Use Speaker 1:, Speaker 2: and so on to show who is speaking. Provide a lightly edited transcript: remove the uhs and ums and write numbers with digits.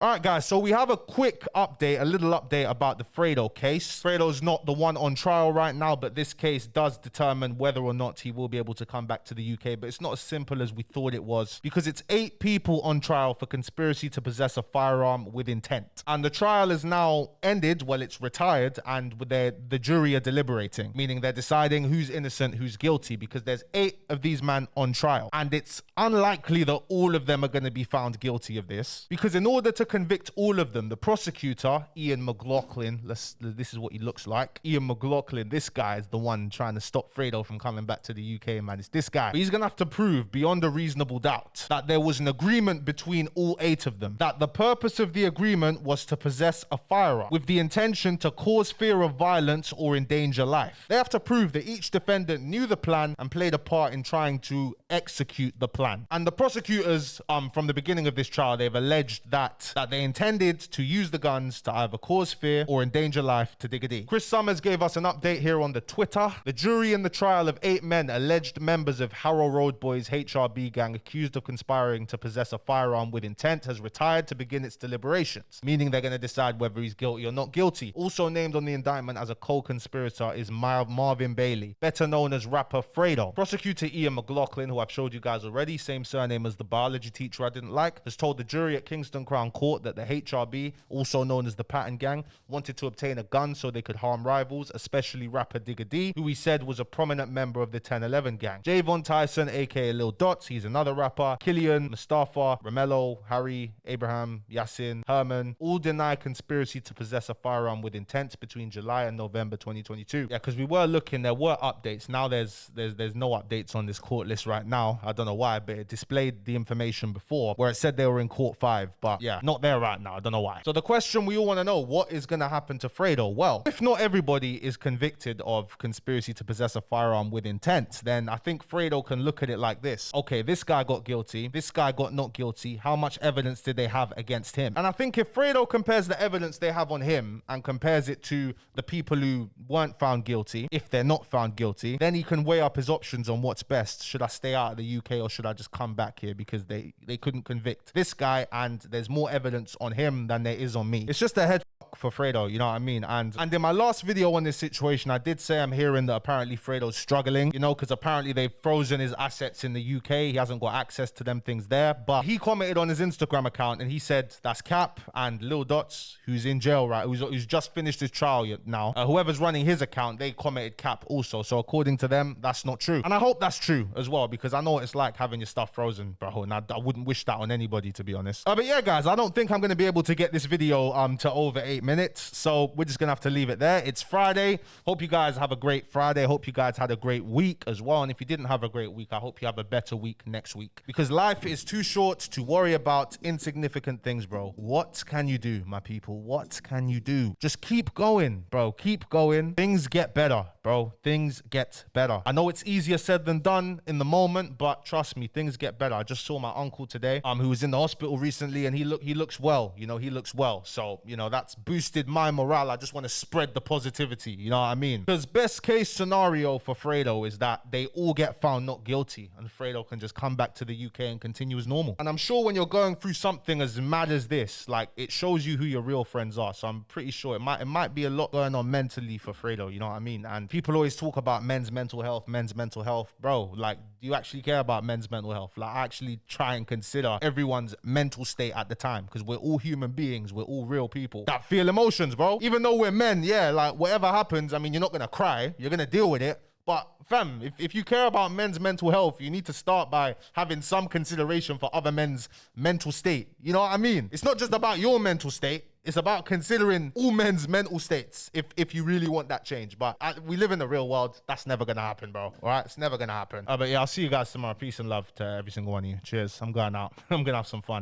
Speaker 1: All right, guys, so we have a quick update, a little update about the Fredo case. Fredo's not the one on trial right now, but this case does determine whether or not he will be able to come back to the UK. But it's not as simple as we thought it was, because it's 8 people on trial for conspiracy to possess a firearm with intent. And the trial is now ended, well, it's retired, and the jury are deliberating, meaning they're deciding who's innocent, who's guilty, because there's 8 of these men on trial. And it's unlikely that all of them are going to be found guilty of this, because in order to convict all of them, the prosecutor, Ian McLaughlin, this is what he looks like. Ian McLaughlin, this guy is the one trying to stop Fredo from coming back to the UK, man. It's this guy. But he's going to have to prove beyond a reasonable doubt that there was an agreement between all 8 of them, that the purpose of the agreement was to possess a firearm with the intention to cause fear of violence or endanger life. They have to prove that each defendant knew the plan and played a part in trying to execute the plan. And the prosecutors, from the beginning of this trial, they've alleged that they intended to use the guns to either cause fear or endanger life to Diggity. Chris Summers gave us an update here on the Twitter. The jury in the trial of 8 men, alleged members of Harrow Road Boys HRB gang accused of conspiring to possess a firearm with intent, has retired to begin its deliberations, meaning they're going to decide whether he's guilty or not guilty. Also named on the indictment as a co-conspirator is Marvin Bailey, better known as rapper Fredo. Prosecutor Ian McLaughlin, who I've showed you guys already, same surname as the biology teacher I didn't like, has told the jury at Kingston Crown Court that the HRB, also known as the Patton Gang, wanted to obtain a gun so they could harm rivals, especially rapper Digga D, who he said was a prominent member of the 1011 gang. Javon Tyson, aka Lil Dots, he's another rapper. Killian, Mustafa, Romello, Harry, Abraham, Yasin, Herman, all deny conspiracy to possess a firearm with intent between July and November 2022. Yeah, because we were looking, there were updates. Now there's no updates on this court list right now. I don't know why, but it displayed the information before where it said they were in court 5, but yeah, not there right now. I don't know why. So the question we all want to know, what is going to happen to Fredo? Well, if not everybody is convicted of conspiracy to possess a firearm with intent, then I think Fredo can look at it like this. Okay, this guy got guilty. This guy got not guilty. How much evidence did they have against him? And I think if Fredo compares the evidence they have on him and compares it to the people who weren't found guilty, if they're not found guilty, then he can weigh up his options on what's best. Should I stay out of the UK or should I just come back here, because they couldn't convict this guy and there's more evidence on him than there is on me. It's just a head for Fredo, you know what I mean? And in my last video on this situation, I did say I'm hearing that apparently Fredo's struggling, you know, because apparently they've frozen his assets in the UK. He hasn't got access to them things there. But he commented on his Instagram account and he said that's cap. And Lil Dots, who's in jail, right, who's just finished his trial now, whoever's running his account, they commented cap also. So according to them, that's not true. And I hope that's true as well, because I know what it's like having your stuff frozen, bro. And I wouldn't wish that on anybody, to be honest. But yeah, guys, I don't think I'm going to be able to get this video to over 8 minutes. So we're just going to have to leave it there. It's Friday. Hope you guys have a great Friday. Hope you guys had a great week as well. And if you didn't have a great week, I hope you have a better week next week, because life is too short to worry about insignificant things, bro. What can you do, my people? What can you do? Just keep going, bro. Keep going. Things get better, bro. Things get better. I know it's easier said than done in the moment, but trust me, things get better. I just saw my uncle today, who was in the hospital recently, and he looks well. You know, he looks well. So, you know, that's boosted my morale. I just want to spread the positivity. You know what I mean? Because best case scenario for Fredo is that they all get found not guilty and Fredo can just come back to the UK and continue as normal. And I'm sure when you're going through something as mad as this, like, it shows you who your real friends are. So I'm pretty sure it might be a lot going on mentally for Fredo. You know what I mean? And people always talk about men's mental health. Bro, like, do you actually care about men's mental health? Like, I actually try and consider everyone's mental state at the time, because we're all human beings. We're all real people that feel emotions, bro. Even though we're men, yeah, like, whatever happens, I mean, you're not gonna cry. You're gonna deal with it. But fam, if you care about men's mental health, you need to start by having some consideration for other men's mental state. You know what I mean? It's not just about your mental state. It's about considering all men's mental states if you really want that change. But we live in the real world. That's never going to happen, bro. All right? It's never going to happen. But yeah, I'll see you guys tomorrow. Peace and love to every single one of you. Cheers. I'm going out. I'm going to have some fun.